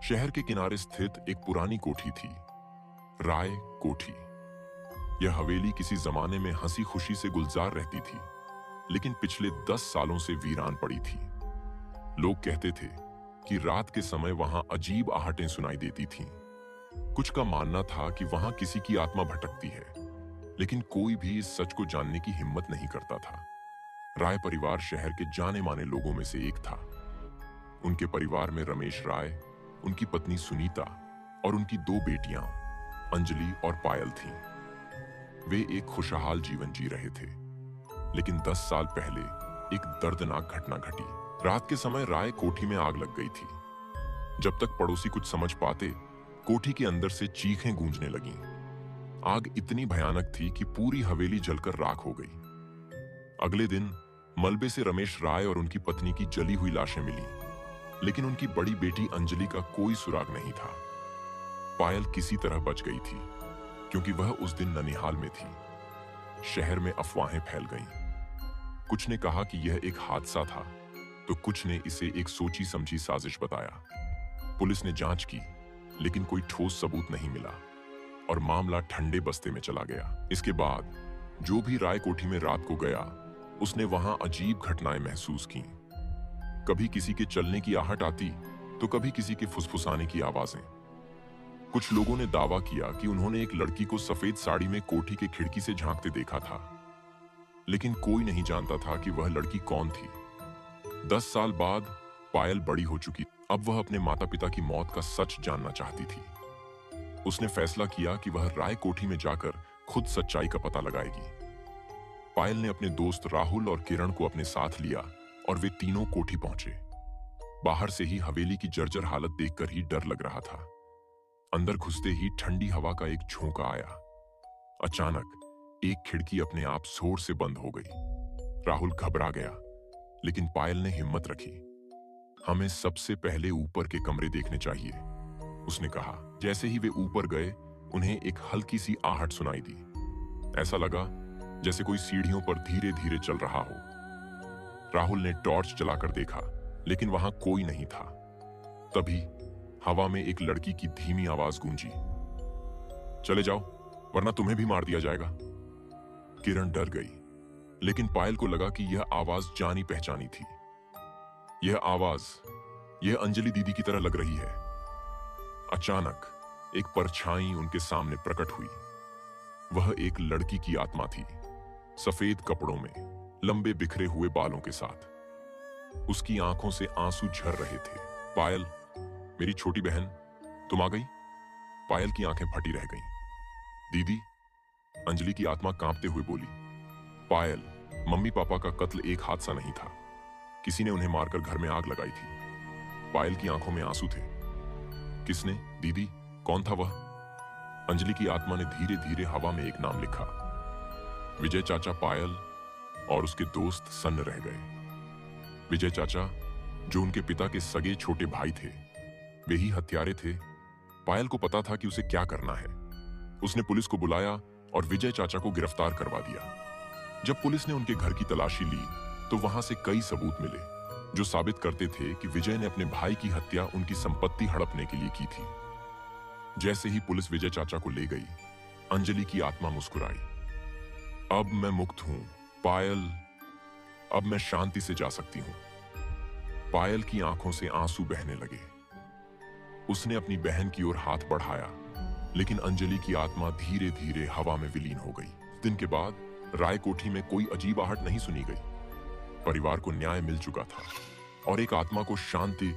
शहर के किनारे स्थित एक पुरानी कोठी थी, राय कोठी। यह हवेली किसी जमाने में हंसी खुशी से गुलजार रहती थी, लेकिन पिछले 10 सालों से वीरान पड़ी थी। लोग कहते थे कि रात के समय वहां अजीब आहटें सुनाई देती थीं। कुछ का मानना था कि वहां किसी की आत्मा भटकती है, लेकिन कोई भी इस सच को जानने की हिम्मत नहीं करता था। राय परिवार शहर के जाने माने लोगों में से एक था। उनके परिवार में रमेश राय, उनकी पत्नी सुनीता और उनकी 2 बेटियां अंजलि और पायल थीं। वे एक खुशहाल जीवन जी रहे थे, लेकिन 10 साल पहले एक दर्दनाक घटना घटी। रात के समय राय कोठी में आग लग गई थी। जब तक पड़ोसी कुछ समझ पाते, कोठी के अंदर से चीखें गूंजने लगीं। आग इतनी भयानक थी कि पूरी हवेली जलकर राख हो गई। अगले दिन मलबे से रमेश राय और उनकी पत्नी की जली हुई लाशें मिली, लेकिन उनकी बड़ी बेटी अंजलि का कोई सुराग नहीं था। पायल किसी तरह बच गई थी, क्योंकि वह उस दिन ननिहाल में थी। शहर में अफवाहें फैल गईं। कुछ ने कहा कि यह एक हादसा था, तो कुछ ने इसे एक सोची समझी साजिश बताया। पुलिस ने जांच की, लेकिन कोई ठोस सबूत नहीं मिला और मामला ठंडे बस्ते में चला गया। इसके बाद जो भी राय कोठी में रात को गया, उसने वहां अजीब घटनाएं महसूस की। कभी किसी के चलने की आहट आती, तो कभी किसी के फुसफुसाने की आवाजें। कुछ लोगों ने दावा किया कि उन्होंने एक लड़की को सफेद साड़ी में कोठी के खिड़की से झांकते देखा था, लेकिन कोई नहीं जानता था कि वह लड़की कौन थी। 10 साल बाद पायल बड़ी हो चुकी। अब वह अपने माता पिता की मौत का सच जानना चाहती थी। उसने फैसला किया कि वह राय कोठी में जाकर खुद सच्चाई का पता लगाएगी। पायल ने अपने दोस्त राहुल और किरण को अपने साथ लिया और वे तीनों कोठी पहुंचे। बाहर से ही हवेली की जर्जर हालत देखकर ही डर लग रहा था। अंदर घुसते ही ठंडी हवा का एक झोंका आया। अचानक एक खिड़की अपने आप जोर से बंद हो गई। राहुल घबरा गया, लेकिन पायल ने हिम्मत रखी। हमें सबसे पहले ऊपर के कमरे देखने चाहिए, उसने कहा। जैसे ही वे ऊपर गए, उन्हें एक हल्की सी आहट सुनाई दी। ऐसा लगा जैसे कोई सीढ़ियों पर धीरे धीरे चल रहा हो। राहुल ने टॉर्च जलाकर देखा, लेकिन वहां कोई नहीं था। तभी हवा में एक लड़की की धीमी आवाज गूंजी, चले जाओ, वरना तुम्हें भी मार दिया जाएगा। किरण डर गई, लेकिन पायल को लगा कि यह आवाज जानी पहचानी थी। यह आवाज, यह अंजलि दीदी की तरह लग रही है। अचानक एक परछाई उनके सामने प्रकट हुई। वह एक लड़की की आत्मा थी, सफेद कपड़ों में, लंबे बिखरे हुए बालों के साथ। उसकी आंखों से आंसू झर रहे थे। पायल, मेरी छोटी बहन, तुम आ गई? पायल की आंखें फटी रह गईं। दीदी, अंजलि की आत्मा कांपते हुए बोली। पायल, मम्मी पापा का कत्ल एक हादसा नहीं था। किसी ने उन्हें मारकर घर में आग लगाई थी। पायल की आंखों में आंसू थे। किसने? दीदी, कौन था वह? अंजलि की आत्मा ने धीरे धीरे हवा में एक नाम लिखा। विजय चाचा। पायल और उसके दोस्त सन्न रह गए। विजय चाचा, जो उनके पिता के सगे छोटे भाई थे, वे ही हत्यारे थे। पायल को पता था कि उसे क्या करना है। उसने पुलिस को बुलाया और विजय चाचा को गिरफ्तार करवा दिया। जब पुलिस ने उनके घर की तलाशी ली, तो वहां से कई सबूत मिले, जो साबित करते थे कि विजय ने अपने भाई की हत्या उनकी संपत्ति हड़पने के लिए की थी। जैसे ही पुलिस विजय चाचा को ले गई, अंजलि की आत्मा मुस्कुराई। अब मैं मुक्त हूं, पायल, अब मैं शांति से जा सकती हूं। पायल की आंखों से आंसू बहने लगे। उसने अपनी बहन की ओर हाथ बढ़ाया, लेकिन अंजलि की आत्मा धीरे धीरे हवा में विलीन हो गई। दिन के बाद राय कोठी में कोई अजीब आहट नहीं सुनी गई। परिवार को न्याय मिल चुका था और एक आत्मा को शांति